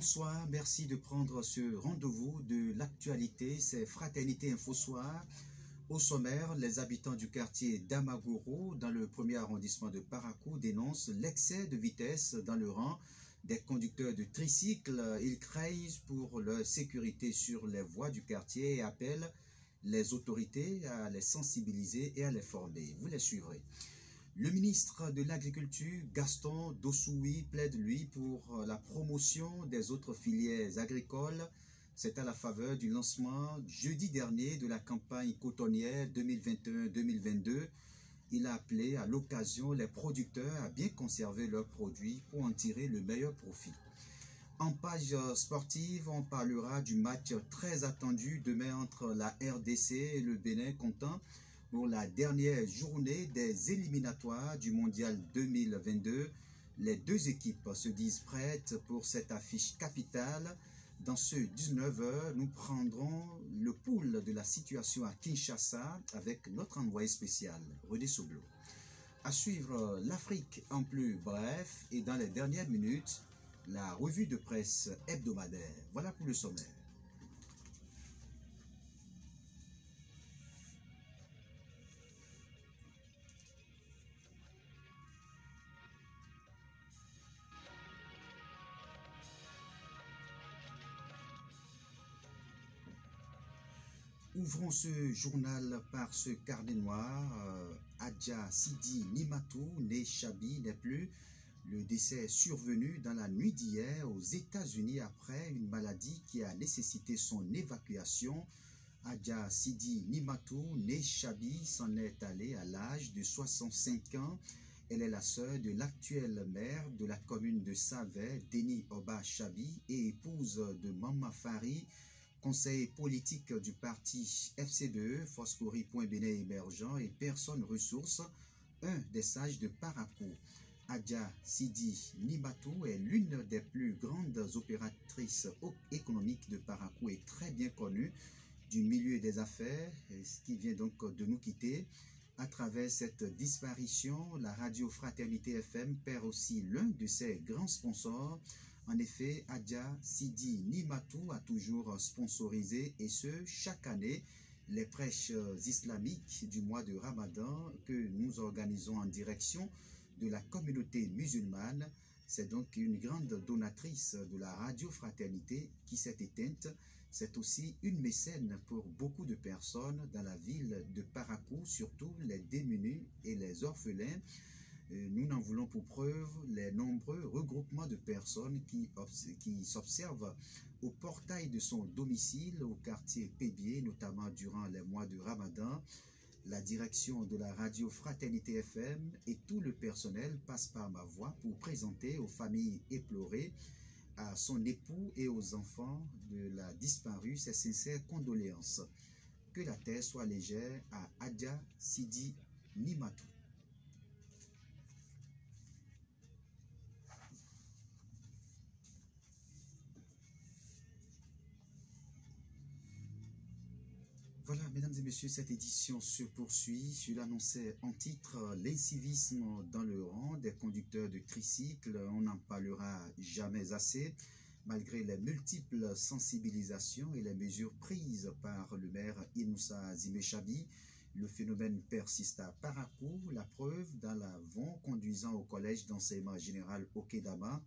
bonsoir, merci de prendre ce rendez-vous de l'actualité, c'est Fraternité Info Soir. Au sommaire, les habitants du quartier d'Amagoro, dans le premier arrondissement de Parakou, dénoncent l'excès de vitesse dans le rang des conducteurs de tricycles. Ils crient pour leur sécurité sur les voies du quartier et appellent les autorités à les sensibiliser et à les former. Vous les suivrez. Le ministre de l'Agriculture, Gaston Dossoui, plaide, lui, pour la promotion des autres filières agricoles. C'est à la faveur du lancement jeudi dernier de la campagne cotonnière 2021-2022. Il a appelé à l'occasion les producteurs à bien conserver leurs produits pour en tirer le meilleur profit. En page sportive, on parlera du match très attendu demain entre la RDC et le Bénin, comptant pour la dernière journée des éliminatoires du Mondial 2022. Les deux équipes se disent prêtes pour cette affiche capitale. Dans ce 19h, nous prendrons le pouls de la situation à Kinshasa avec notre envoyé spécial, René Soblo. À suivre l'Afrique en plus bref et dans les dernières minutes, la revue de presse hebdomadaire. Voilà pour le sommaire. Ouvrons ce journal par ce carnet noir. Adja Sidi Nimatou, né Chabi, n'est plus. Le décès est survenu dans la nuit d'hier aux États-Unis après une maladie qui a nécessité son évacuation. Adja Sidi Nimatou, né Chabi, s'en est allée à l'âge de 65 ans. Elle est la sœur de l'actuel maire de la commune de Savet, Denis Oba Chabi, et épouse de Mama Fari, conseiller politique du parti FCDE, Foscori.Bénin émergent et personne ressource, un des sages de Parakou. Adja Sidi Nimatou est l'une des plus grandes opératrices économiques de Parakou et très bien connue du milieu des affaires, ce qui vient donc de nous quitter. À travers cette disparition, la radio Fraternité FM perd aussi l'un de ses grands sponsors. En effet, Adja Sidi Nimatou a toujours sponsorisé, et ce, chaque année, les prêches islamiques du mois de Ramadan que nous organisons en direction de la communauté musulmane. C'est donc une grande donatrice de la radio Fraternité qui s'est éteinte. C'est aussi une mécène pour beaucoup de personnes dans la ville de Parakou, surtout les démunis et les orphelins. Nous n'en voulons pour preuve les nombreux regroupements de personnes qui s'observent au portail de son domicile au quartier Pébier, notamment durant les mois de Ramadan. La direction de la radio Fraternité FM et tout le personnel passe par ma voix pour présenter aux familles éplorées, à son époux et aux enfants de la disparue ses sincères condoléances. Que la terre soit légère à Adja Sidi Nimatou. Voilà, mesdames et messieurs, cette édition se poursuit. Je l'annonçais en titre, l'incivisme dans le rang des conducteurs de tricycles. On n'en parlera jamais assez. Malgré les multiples sensibilisations et les mesures prises par le maire Inoussa Zimechabi, le phénomène persiste à Parakou. La preuve dans l'avant conduisant au collège d'enseignement général Okedama.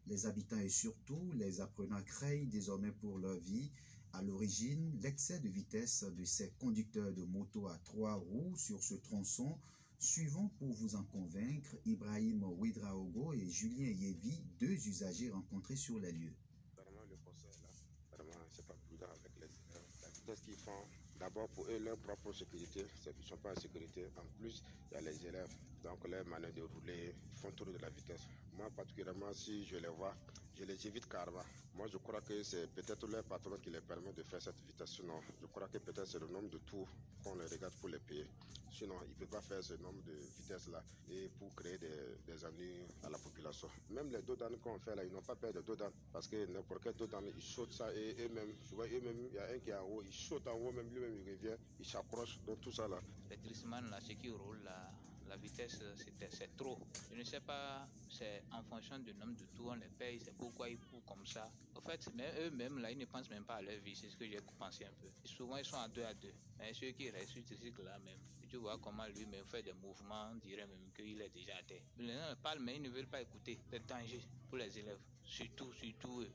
Les habitants et surtout les apprenants craignent désormais pour leur vie. À l'origine, l'excès de vitesse de ces conducteurs de moto à 3 roues sur ce tronçon. Suivons pour vous en convaincre Ibrahim Ouidraogo et Julien Yevi, deux usagers rencontrés sur les lieux. Vraiment, le conseil là, vraiment, c'est pas prudent avec les élèves. La vitesse qu'ils font, d'abord pour eux, leur propre sécurité, ils ne sont pas en sécurité. En plus, il y a les élèves, donc leur manière de rouler, ils font trop de la vitesse. Moi, particulièrement, si je les vois, je les évite carrément. Moi, je crois que c'est peut-être leur patron qui les permet de faire cette vitesse. Sinon, je crois que peut-être c'est le nombre de tours qu'on les regarde pour les payer. Sinon, ils ne peuvent pas faire ce nombre de vitesses-là et pour créer des ennuis à la population. Même les dos d'âne qu'on fait là, ils n'ont pas peur de dos d'âne parce que n'importe quel dos d'âne, ils sautent ça et eux-mêmes, tu vois, eux-mêmes, il y a un qui est en haut, il saute en haut, même lui-même, il revient, il s'accroche dans tout ça là. Les trisman là, ceux qui roulent là, la vitesse, c'est trop. Je ne sais pas, c'est en fonction du nombre de tours, on les paye, c'est pourquoi ils courent comme ça. En fait, même eux-mêmes, là, ils ne pensent même pas à leur vie, c'est ce que j'ai pensé un peu. Souvent, ils sont à deux. Mais ceux qui restent sur ce cycle-là même, tu vois comment lui-même fait des mouvements, on dirait même qu'il est déjà à terre. Les gens parlent, mais ils ne veulent pas écouter. C'est danger pour les élèves, surtout eux.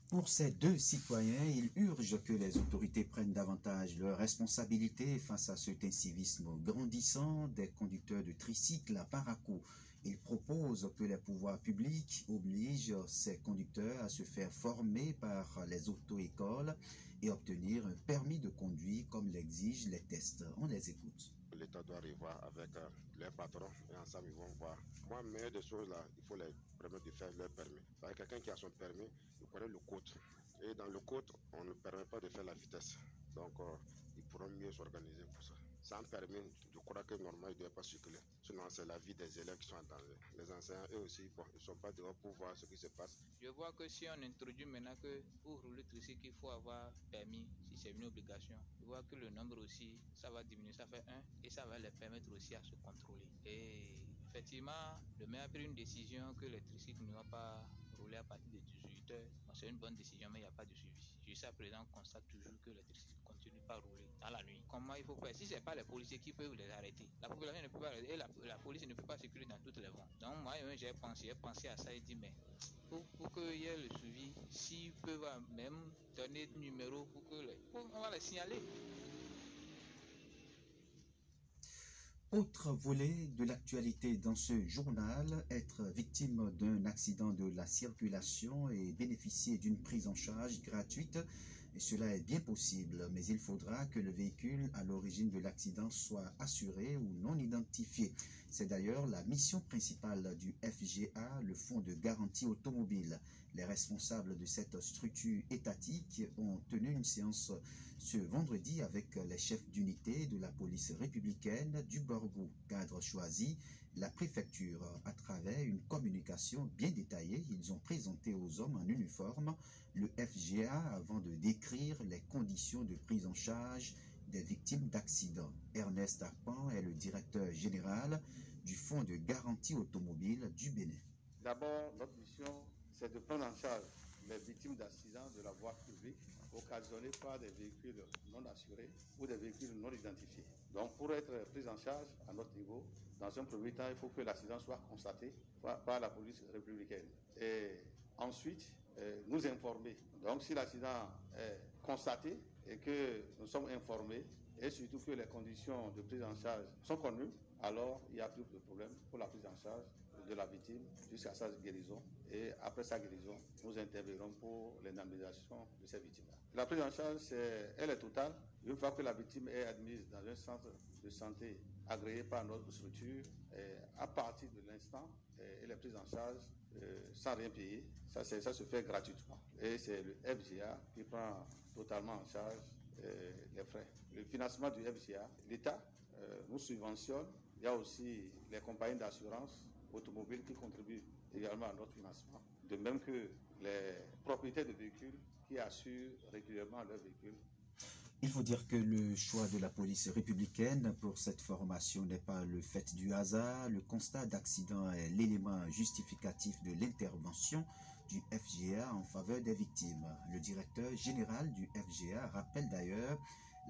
Pour ces deux citoyens, il urge que les autorités prennent davantage leurs responsabilités face à cet incivisme grandissant des conducteurs de tricycles à Parakou. Il propose que les pouvoirs publics obligent ces conducteurs à se faire former par les auto-écoles et obtenir un permis de conduire comme l'exigent les tests. On les écoute. L'État doit revoir avec les patrons et ensemble ils vont voir. Moi, meilleure des choses là, il faut les permettre de faire leur permis. Quelqu'un qui a son permis, il connaît le code. Et dans le code, on ne permet pas de faire la vitesse. Donc, ils pourront mieux s'organiser pour ça. Sans permis, je crois que normalement, ils ne doivent pas circuler. Sinon, c'est la vie des élèves qui sont en danger. Les enseignants, eux aussi, bon, ils ne sont pas dehors pour voir ce qui se passe. Je vois que si on introduit maintenant que pour rouler tricycle, il faut avoir permis, si c'est une obligation, je vois que le nombre aussi, ça va diminuer, ça fait 1, et ça va les permettre aussi à se contrôler. Et effectivement, le maire a pris une décision que les tricycles ne vont pas rouler à partir de 18 heures. Bon, c'est une bonne décision, mais il n'y a pas de suivi. Jusqu'à présent, on constate toujours que les tricycles ne continuent pas à rouler dans la nuit. Comment il faut faire? Si ce n'est pas les policiers qui peuvent les arrêter, la population ne peut pas arrêter, et la police ne peut pas circuler dans toutes les voies. Donc moi, j'ai pensé à ça et dit, mais pour qu'il y ait le suivi, s'ils peuvent même donner le numéro on va les signaler. Autre volet de l'actualité dans ce journal, être victime d'un accident de la circulation et bénéficier d'une prise en charge gratuite. Et cela est bien possible, mais il faudra que le véhicule à l'origine de l'accident soit assuré ou non identifié. C'est d'ailleurs la mission principale du FGA, le Fonds de garantie automobile. Les responsables de cette structure étatique ont tenu une séance ce vendredi avec les chefs d'unité de la police républicaine du Borgou. Cadre choisi, la préfecture, à travers une communication bien détaillée, ils ont présenté aux hommes en uniforme le FGA avant de décrire les conditions de prise en charge des victimes d'accidents. Ernest Arpan est le directeur général du Fonds de garantie automobile du Bénin. D'abord, notre mission, c'est de prendre en charge les victimes d'accidents de la voie publique occasionnés par des véhicules non assurés ou des véhicules non identifiés. Donc, pour être pris en charge à notre niveau, dans un premier temps, il faut que l'accident soit constaté par la police républicaine. Et ensuite, nous informer. Donc, si l'accident est constaté et que nous sommes informés, et surtout que les conditions de prise en charge sont connues, alors il n'y a plus de problème pour la prise en charge de la victime jusqu'à sa guérison. Et après sa guérison, nous interviendrons pour l'indemnisation de ces victimes-là. La prise en charge, elle est totale. Une fois que la victime est admise dans un centre de santé agréé par notre structure, à partir de l'instant, elle est prise en charge sans rien payer. Ça se fait gratuitement. Et c'est le FGA qui prend totalement en charge les frais. Le financement du FGA, l'État nous subventionne. Il y a aussi les compagnies d'assurance automobile qui contribuent également à notre financement. De même que les propriétaires de véhicules qui assurent régulièrement leurs véhicules. Il faut dire que le choix de la police républicaine pour cette formation n'est pas le fait du hasard. Le constat d'accident est l'élément justificatif de l'intervention du FGA en faveur des victimes. Le directeur général du FGA rappelle d'ailleurs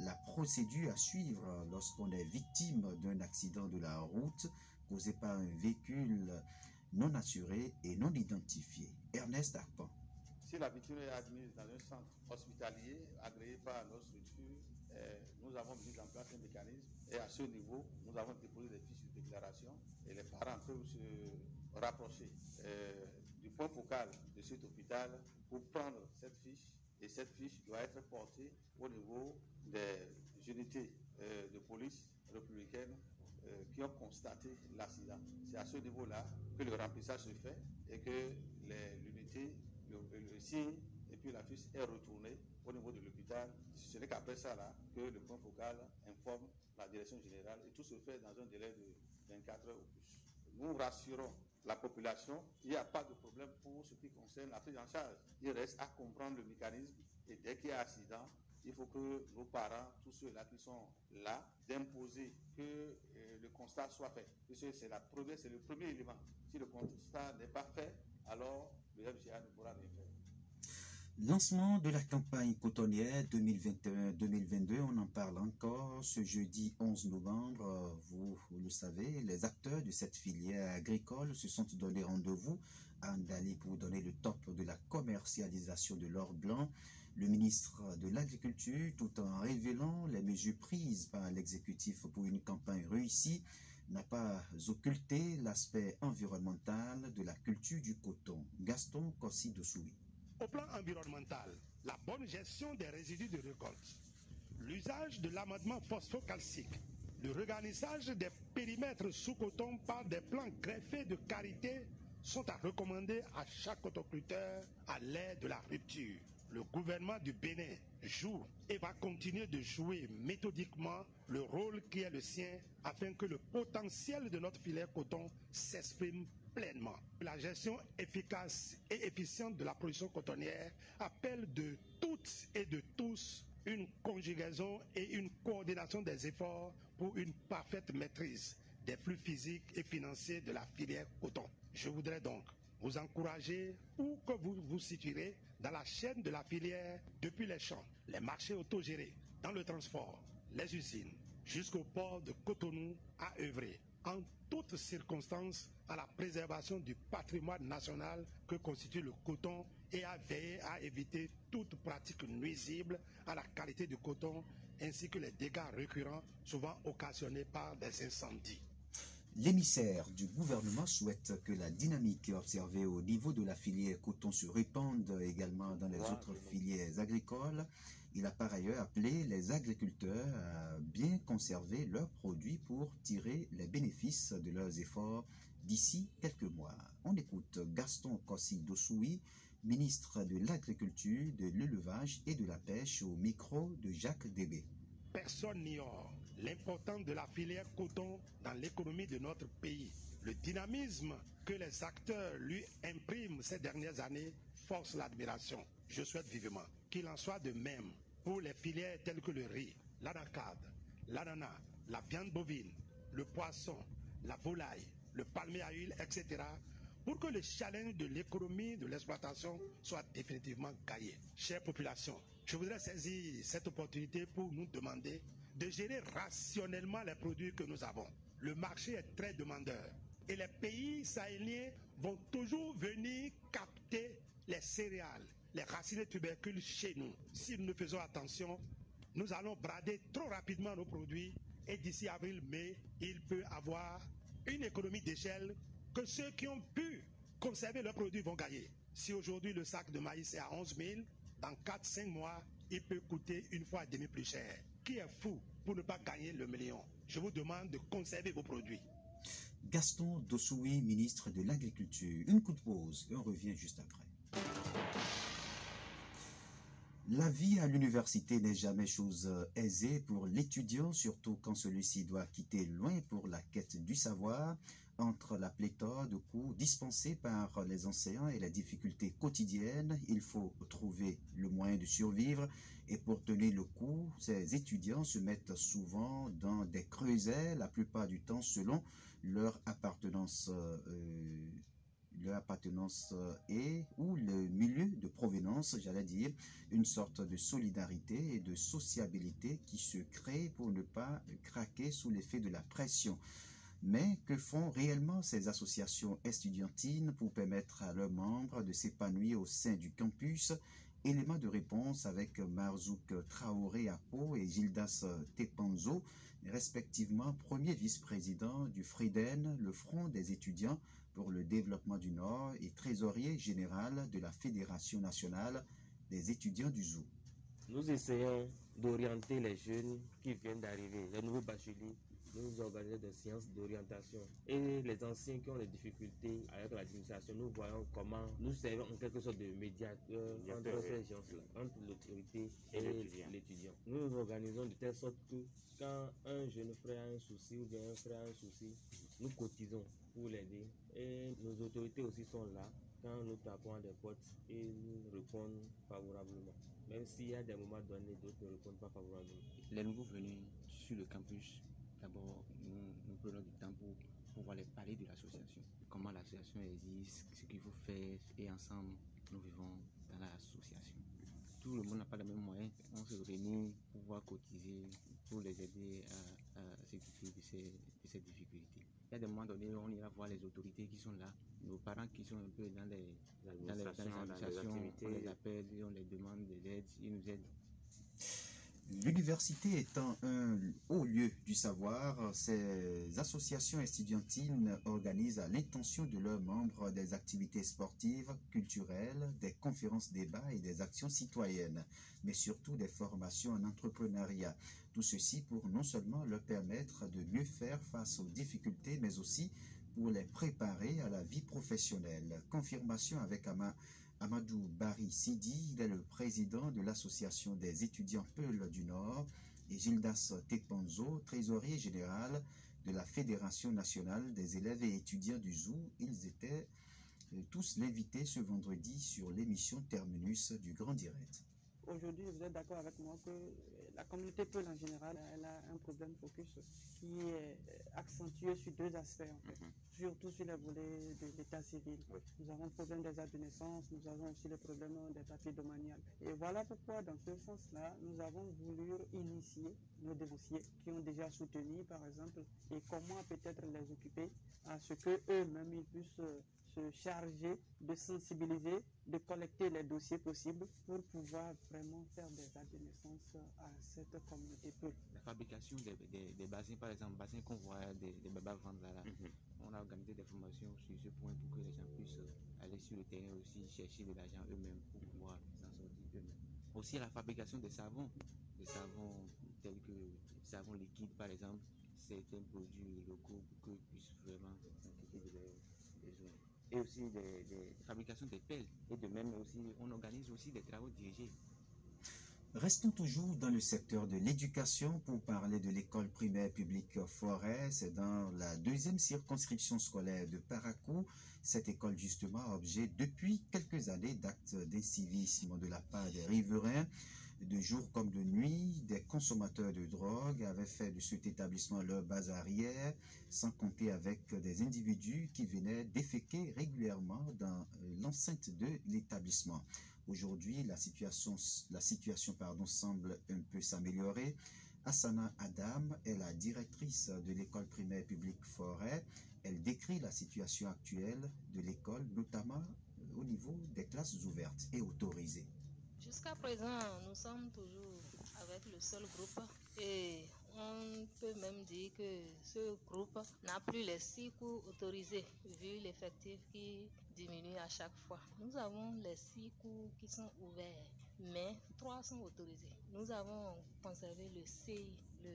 la procédure à suivre lorsqu'on est victime d'un accident de la route causé par un véhicule non assuré et non identifié. Ernest Arpan. Si la victime est admise dans un centre hospitalier agréé par nos structures, nous avons mis en place un mécanisme et à ce niveau, nous avons déposé des fiches de déclaration et les parents peuvent se rapprocher du point focal de cet hôpital pour prendre cette fiche et cette fiche doit être portée au niveau des unités de police républicaine qui ont constaté l'accident. C'est à ce niveau-là que le remplissage se fait et que l'unité, le signe et puis la fiche est retournée au niveau de l'hôpital. Ce n'est qu'après ça là que le point focal informe la direction générale et tout se fait dans un délai de 24 heures ou plus. Nous rassurons la population, il n'y a pas de problème pour ce qui concerne la prise en charge. Il reste à comprendre le mécanisme et dès qu'il y a accident, il faut que nos parents, tous ceux-là qui sont là, d'imposer que le constat soit fait. Puisque c'est le premier élément. Si le constat n'est pas fait, alors le FGA ne pourra rien faire. Lancement de la campagne cotonnière 2021-2022, on en parle encore ce jeudi 11 novembre. Vous le savez, les acteurs de cette filière agricole se sont donné rendez-vous à Ndali pour donner le top de la commercialisation de l'or blanc. Le ministre de l'Agriculture, tout en révélant les mesures prises par l'exécutif pour une campagne réussie, n'a pas occulté l'aspect environnemental de la culture du coton. Gaston Kossi-Dossoui. Au plan environnemental, la bonne gestion des résidus de récolte, l'usage de l'amendement phosphocalcique, le regarnissage des périmètres sous coton par des plans greffés de karité sont à recommander à chaque cotoculteur à l'ère de la rupture. Le gouvernement du Bénin joue et va continuer de jouer méthodiquement le rôle qui est le sien afin que le potentiel de notre filière coton s'exprime pleinement. La gestion efficace et efficiente de la production cotonnière appelle de toutes et de tous une conjugaison et une coordination des efforts pour une parfaite maîtrise des flux physiques et financiers de la filière coton. Je voudrais donc vous encourager, où que vous vous situerez, dans la chaîne de la filière, depuis les champs, les marchés autogérés, dans le transport, les usines, jusqu'au port de Cotonou, à œuvrer en toutes circonstances à la préservation du patrimoine national que constitue le coton et à veiller à éviter toute pratique nuisible à la qualité du coton ainsi que les dégâts récurrents souvent occasionnés par des incendies. L'émissaire du gouvernement souhaite que la dynamique observée au niveau de la filière coton se répande également dans les autres filières agricoles. Il a par ailleurs appelé les agriculteurs à bien conserver leurs produits pour tirer les bénéfices de leurs efforts d'ici quelques mois. On écoute Gaston Kossi-Dossoui, ministre de l'Agriculture, de l'Élevage et de la Pêche au micro de Jacques Débé. Personne n'ignore l'importance de la filière coton dans l'économie de notre pays. Le dynamisme que les acteurs lui impriment ces dernières années force l'admiration. Je souhaite vivement qu'il en soit de même pour les filières telles que le riz, l'anacarde, l'ananas, la viande bovine, le poisson, la volaille, le palmier à huile, etc., pour que le challenge de l'économie de l'exploitation soit définitivement gagné. Chère population, je voudrais saisir cette opportunité pour nous demander de gérer rationnellement les produits que nous avons. Le marché est très demandeur et les pays sahéliens vont toujours venir capter les céréales, les racines et tubercules chez nous. Si nous ne faisons attention, nous allons brader trop rapidement nos produits et d'ici avril-mai, il peut avoir une économie d'échelle que ceux qui ont pu conserver leurs produits vont gagner. Si aujourd'hui le sac de maïs est à 11 000, dans 4-5 mois, il peut coûter une fois et demi plus cher. Qui est fou pour ne pas gagner le million? Je vous demande de conserver vos produits. Gaston Dossoui, ministre de l'Agriculture. Une coup de pause et on revient juste après. La vie à l'université n'est jamais chose aisée pour l'étudiant, surtout quand celui-ci doit quitter loin pour la quête du savoir. Entre la pléthore de cours dispensés par les enseignants et les difficultés quotidiennes, il faut trouver le moyen de survivre. Et pour tenir le coup, ces étudiants se mettent souvent dans des creusets, la plupart du temps selon leur appartenance et ou le milieu de provenance, j'allais dire, une sorte de solidarité et de sociabilité qui se crée pour ne pas craquer sous l'effet de la pression. Mais que font réellement ces associations estudiantines pour permettre à leurs membres de s'épanouir au sein du campus? Élément de réponse avec Marzouk Traoré Apo et Gildas Tepanzo, respectivement premier vice-président du FREDEN, le Front des étudiants pour le développement du Nord, et trésorier général de la Fédération nationale des étudiants du ZOU. Nous essayons d'orienter les jeunes qui viennent d'arriver, les nouveaux bacheliers. Nous organisons des séances d'orientation. Et les anciens qui ont des difficultés avec l'administration, nous voyons comment nous servons en quelque sorte de médiateur entre ces gens-là, entre l'autorité et l'étudiant. Nous nous organisons de telle sorte que quand un jeune frère a un souci ou bien un frère a un souci, nous cotisons pour l'aider. Et nos autorités aussi sont là Quand nous tapons à des portes, ils répondent favorablement. Même s'il y a des moments donnés, d'autres ne répondent pas favorablement. Les nouveaux venus sur le campus, d'abord, nous prenons du temps pour pouvoir les parler de l'association. Comment l'association existe, ce qu'il faut faire, et ensemble, nous vivons dans l'association. Tout le monde n'a pas les mêmes moyens. On se réunit pour pouvoir cotiser, pour les aider à s'occuper de ces difficultés. Il y a des moments donnés, on ira voir les autorités qui sont là, nos parents qui sont un peu dans les administrations, on les appelle, on les demande de l'aide, ils nous aident. L'université étant un haut lieu du savoir, ces associations estudiantines organisent à l'intention de leurs membres des activités sportives, culturelles, des conférences débats et des actions citoyennes, mais surtout des formations en entrepreneuriat. Tout ceci pour non seulement leur permettre de mieux faire face aux difficultés, mais aussi pour les préparer à la vie professionnelle. Confirmation avec Amadou Bari Sidi, il est le président de l'association des étudiants Peul du Nord, et Gildas Teponzo, trésorier général de la Fédération nationale des élèves et étudiants du ZOU. Ils étaient tous l'invités ce vendredi sur l'émission Terminus du Grand Direct. Aujourd'hui, vous êtes d'accord avec moi que la communauté Peul en général, elle a un problème focus qui est accentué sur deux aspects en fait. Surtout sur les volets de l'état civil. Oui. Nous avons le problème des actes de naissance, nous avons aussi le problème des papiers domaniales. Et voilà pourquoi, dans ce sens-là, nous avons voulu initier nos dossiers qui ont déjà soutenu, par exemple, et comment peut-être les occuper à ce qu'eux-mêmes ils puissent se charger de sensibiliser, de collecter les dossiers possibles pour pouvoir vraiment faire des actes de naissance à cette communauté Peul. La fabrication des bassins, par exemple, bassins qu'on voit des bébés vendre là. On a organisé des formations sur ce point pour que les gens puissent aller sur le terrain aussi, chercher de l'argent eux-mêmes pour pouvoir s'en sortir eux-mêmes. Aussi la fabrication des savons tels que savon liquide par exemple, certains produits locaux pour qu'ils puissent vraiment s'occuper de leurs besoins. Et aussi des fabrications des pelles. Et de même aussi, on organise aussi des travaux dirigés. Restons toujours dans le secteur de l'éducation pour parler de l'école primaire publique Forêt. C'est dans la deuxième circonscription scolaire de Parakou. Cette école justement a objet depuis quelques années d'actes d'incivisme de la part des riverains. De jour comme de nuit, des consommateurs de drogue avaient fait de cet établissement leur base arrière, sans compter avec des individus qui venaient déféquer régulièrement dans l'enceinte de l'établissement. Aujourd'hui, la situation semble un peu s'améliorer. Hassana Adam est la directrice de l'école primaire publique Forêt. Elle décrit la situation actuelle de l'école, notamment au niveau des classes ouvertes et autorisées. Jusqu'à présent, nous sommes toujours avec le seul groupe et on peut même dire que ce groupe n'a plus les 6 cours autorisés vu l'effectif qui diminue à chaque fois. Nous avons les 6 cours qui sont ouverts, mais 3 sont autorisés. Nous avons conservé le CI, le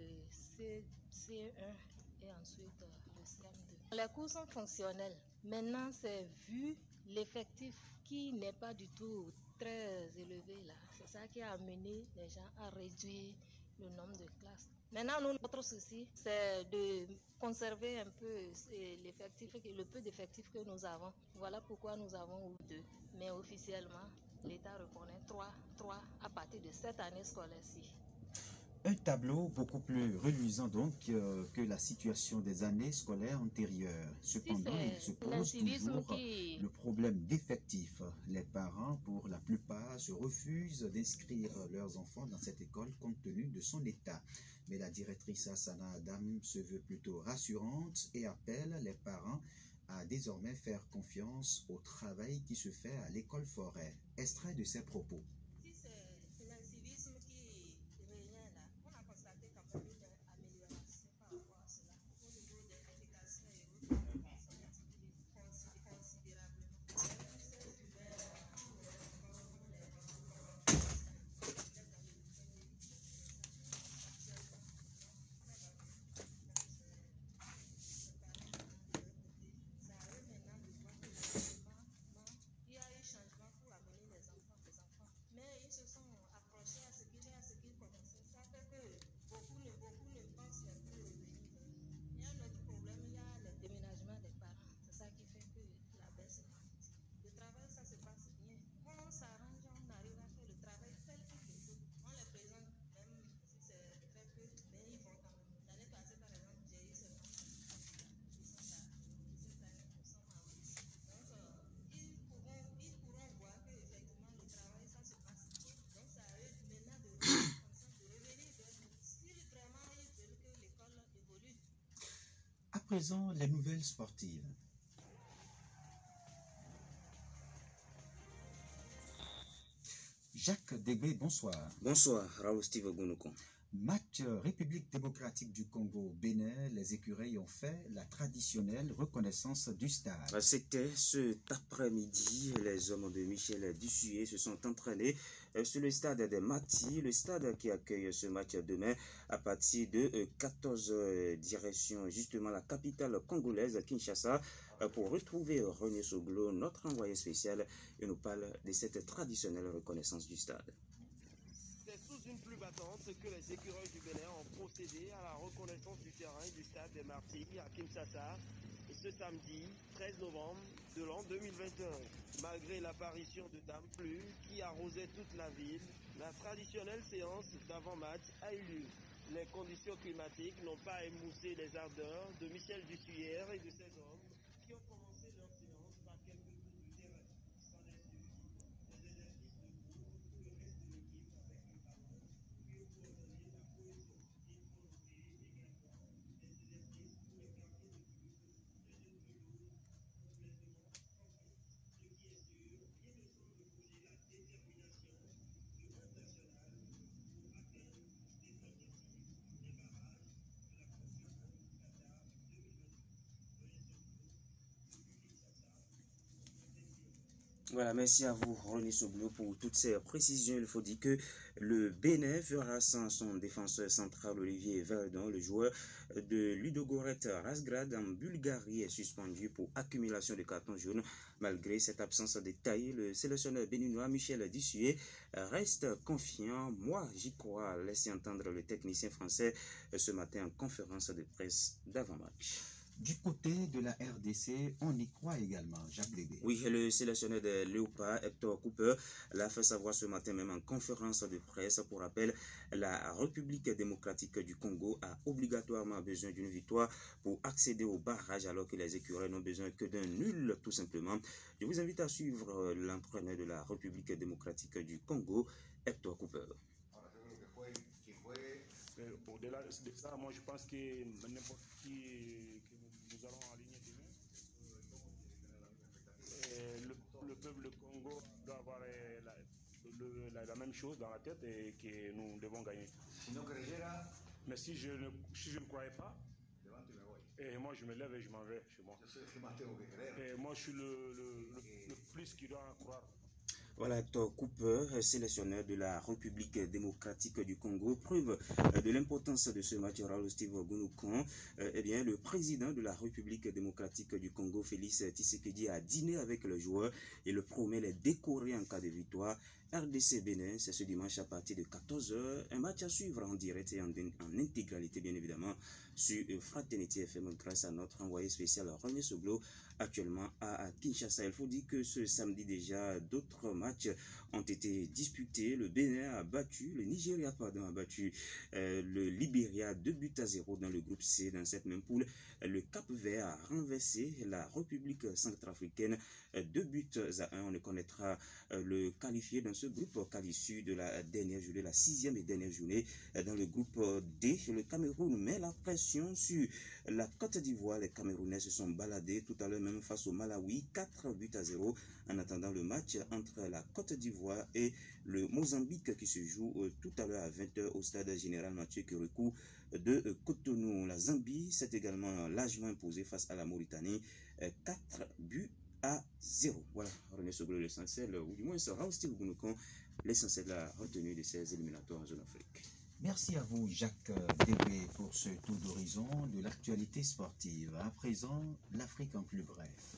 CE1 et ensuite le CM2. Les cours sont fonctionnels. Maintenant, c'est vu l'effectif qui n'est pas du tout très élevé là. C'est ça qui a amené les gens à réduire le nombre de classes. Maintenant, notre souci, c'est de conserver un peu l'effectif, le peu d'effectifs que nous avons. Voilà pourquoi nous avons 2. Mais officiellement, l'État reconnaît 3 à partir de cette année scolaire-ci. Un tableau beaucoup plus reluisant donc que la situation des années scolaires antérieures. Cependant, il se pose toujours le problème d'effectifs. Les parents, pour la plupart, se refusent d'inscrire leurs enfants dans cette école compte tenu de son état. Mais la directrice Hassana Adam se veut plutôt rassurante et appelle les parents à désormais faire confiance au travail qui se fait à l'école Forêt. Extrait de ses propos. présent, les nouvelles sportives. Jacques Degbé, bonsoir. Bonsoir, Raoul Steve Ogunokon. Match République démocratique du Congo-Bénin, les écureuils ont fait la traditionnelle reconnaissance du stade. C'était cet après-midi, les hommes de Michel Dussuyer se sont entraînés sur le stade des Mati, le stade qui accueille ce match demain à partir de 14h, direction justement la capitale congolaise, Kinshasa, pour retrouver René Soglo, notre envoyé spécial, et nous parle de cette traditionnelle reconnaissance du stade. C'est sous une pluie battante que les écureuils du Bénin ont procédé à la reconnaissance du terrain du stade des Martyrs à Kinshasa ce samedi 13 novembre de l'an 2021. Malgré l'apparition de dames pluies qui arrosaient toute la ville, la traditionnelle séance d'avant-match a eu lieu. Les conditions climatiques n'ont pas émoussé les ardeurs de Michel Dussuyer et de ses hommes qui ont commencé leur séance par quelques tours du terrain. Sans les suivis, des exercices de groupe pour le reste de l'équipe avec le ballon, puis pour donner la cohésion. Il faut noter également des exercices pour les gardiens de but, dans une pelouse complètement trempée. Ce qui est sûr, rien ne semble bouger la détermination du groupe national pour atteindre les objectifs des barrages de la Coupe du Monde Qatar 2022. Voilà, merci à vous, René Soglo, pour toutes ces précisions. Il faut dire que le Bénin fera sans son défenseur central Olivier Verdon. Le joueur de Ludogorets Razgrad en Bulgarie est suspendu pour accumulation de cartons jaunes. Malgré cette absence de taille, le sélectionneur béninois Michel Dussuyer reste confiant. Moi, j'y crois, laissez entendre le technicien français ce matin en conférence de presse d'avant-match. Du côté de la RDC, on y croit également, Jacques Degbé. Oui, le sélectionneur des Léopards, Hector Cooper, l'a fait savoir ce matin même en conférence de presse. Pour rappel, la République démocratique du Congo a obligatoirement besoin d'une victoire pour accéder au barrage, alors que les écureuils n'ont besoin que d'un nul, tout simplement. Je vous invite à suivre l'entraîneur de la République démocratique du Congo, Hector Cooper. Au-delà de ça, moi je pense que n'importe qui que nous allons aligner demain, le peuple du Congo doit avoir la même chose dans la tête et que nous devons gagner. Mais si je ne croyais pas, et moi je me lève et je m'en vais chez moi. Et moi je suis le plus qui doit croire. Voilà, Hector Cooper, sélectionneur de la République démocratique du Congo, preuve de l'importance de ce match. Raoul Steve Ogunokon, eh bien, le président de la République démocratique du Congo, Félix Tshisekedi, a dîné avec le joueur et le promet les décorer en cas de victoire. RDC Bénin, c'est ce dimanche à partir de 14h. Un match à suivre en direct et en intégralité, bien évidemment, sur Fraternité FM grâce à notre envoyé spécial René Soglo, actuellement à Kinshasa. Il faut dire que ce samedi déjà, d'autres matchs ont été disputés. Le Bénin a battu, le Nigeria, a battu le Libéria 2-0 dans le groupe C. Dans cette même poule, le Cap-Vert a renversé la République centrafricaine 2-1. On ne connaîtra le qualifié dans ce groupe qu'à l'issue de la dernière journée, la 6e et dernière journée. Dans le groupe D, le Cameroun met la pression sur la Côte d'Ivoire. Les Camerounais se sont baladés tout à l'heure même face au Malawi, 4-0, en attendant le match entre la Côte d'Ivoire et le Mozambique qui se joue tout à l'heure à 20h au stade général Mathieu Kérékou de Cotonou. La Zambie s'est également largement imposée face à la Mauritanie, 4-0. Voilà, René Soglo, l'essentiel, ou du moins sera aussi l'essentiel de la retenue de ces éliminatoires en zone Afrique. Merci à vous, Jacques Degbé, pour ce tour d'horizon de l'actualité sportive. À présent, l'Afrique en plus bref.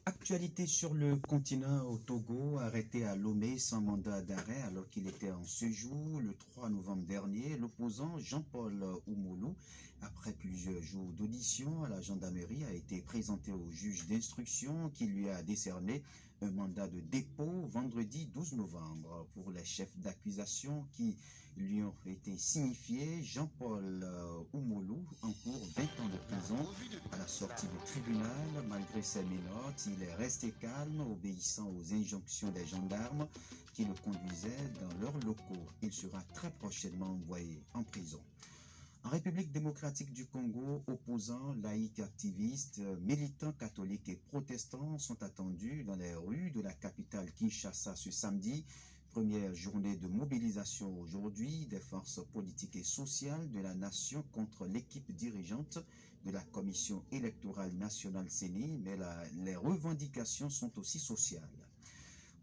Actualité sur le continent au Togo, arrêté à Lomé sans mandat d'arrêt alors qu'il était en séjour le 3 novembre dernier. L'opposant Jean-Paul Oumoulou Après plusieurs jours d'audition, la gendarmerie a été présentée au juge d'instruction qui lui a décerné un mandat de dépôt vendredi 12 novembre pour les chefs d'accusation qui lui ont été signifiés. Jean-Paul Oumoulou encourt 20 ans de prison. À la sortie du tribunal, malgré ses menottes, il est resté calme, obéissant aux injonctions des gendarmes qui le conduisaient dans leurs locaux. Il sera très prochainement envoyé en prison. En République démocratique du Congo, opposants, laïcs, activistes, militants catholiques et protestants sont attendus dans les rues de la capitale Kinshasa ce samedi. Première journée de mobilisation aujourd'hui des forces politiques et sociales de la nation contre l'équipe dirigeante de la Commission électorale nationale CENI, mais les revendications sont aussi sociales.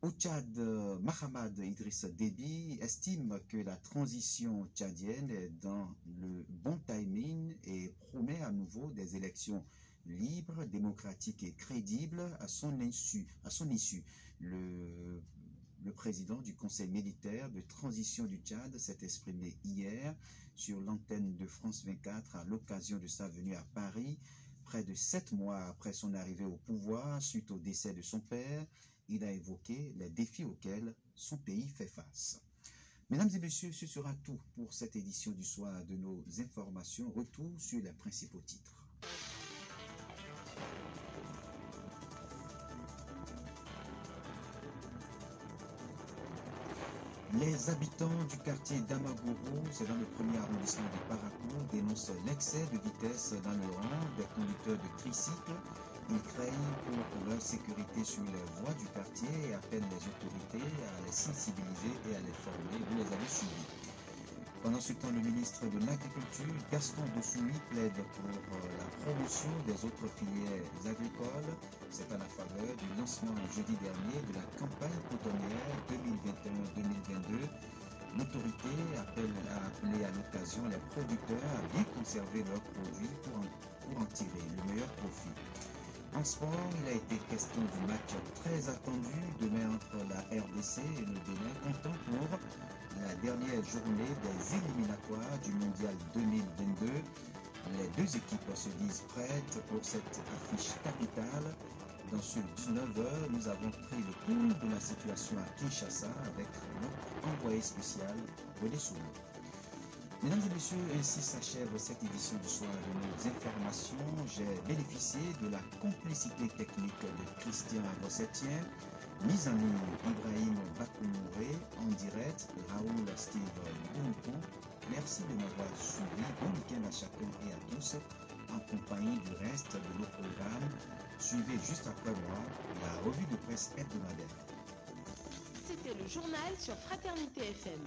Au Tchad, Mahamad Idriss Déby estime que la transition tchadienne est dans le bon timing et promet à nouveau des élections libres, démocratiques et crédibles à son issue. Le président du Conseil militaire de transition du Tchad s'est exprimé hier sur l'antenne de France 24 à l'occasion de sa venue à Paris, près de 7 mois après son arrivée au pouvoir suite au décès de son père. Il a évoqué les défis auxquels son pays fait face. Mesdames et messieurs, ce sera tout pour cette édition du soir de nos informations. Retour sur les principaux titres. Les habitants du quartier d'Amagoro, c'est dans le premier arrondissement de Parakou, dénoncent l'excès de vitesse dans le rang des conducteurs de tricycles. Ils craignent pour leur sécurité sur les voies du quartier et appellent les autorités à les sensibiliser et à les former. Vous les avez suivis. Pendant ce temps, le ministre de l'Agriculture, Gaston Dossoumi, plaide pour la promotion des autres filières agricoles. C'est à la faveur du lancement jeudi dernier de la campagne cotonnière 2021-2022. L'autorité a appelé à l'occasion les producteurs à bien conserver leurs produits pour en tirer le meilleur profit. En sport, il a été question du match très attendu demain entre la RDC et le Bénin, comptant pour la dernière journée des éliminatoires du Mondial 2022. Les deux équipes se disent prêtes pour cette affiche capitale. Dans ce 19h, nous avons pris le pouls de la situation à Kinshasa avec notre envoyé spécial, Bodé Soumou. Mesdames et messieurs, ainsi s'achève cette édition du soir de nos informations. J'ai bénéficié de la complicité technique de Christian Rossetien, mise en ligne Ibrahim Bakoumouré, en direct Raoul Steve Boumkou. Merci de m'avoir suivi. Bon week-end à chacun et à tous, en compagnie du reste de nos programmes. Suivez juste après moi la revue de presse hebdomadaire. C'était le journal sur Fraternité FM.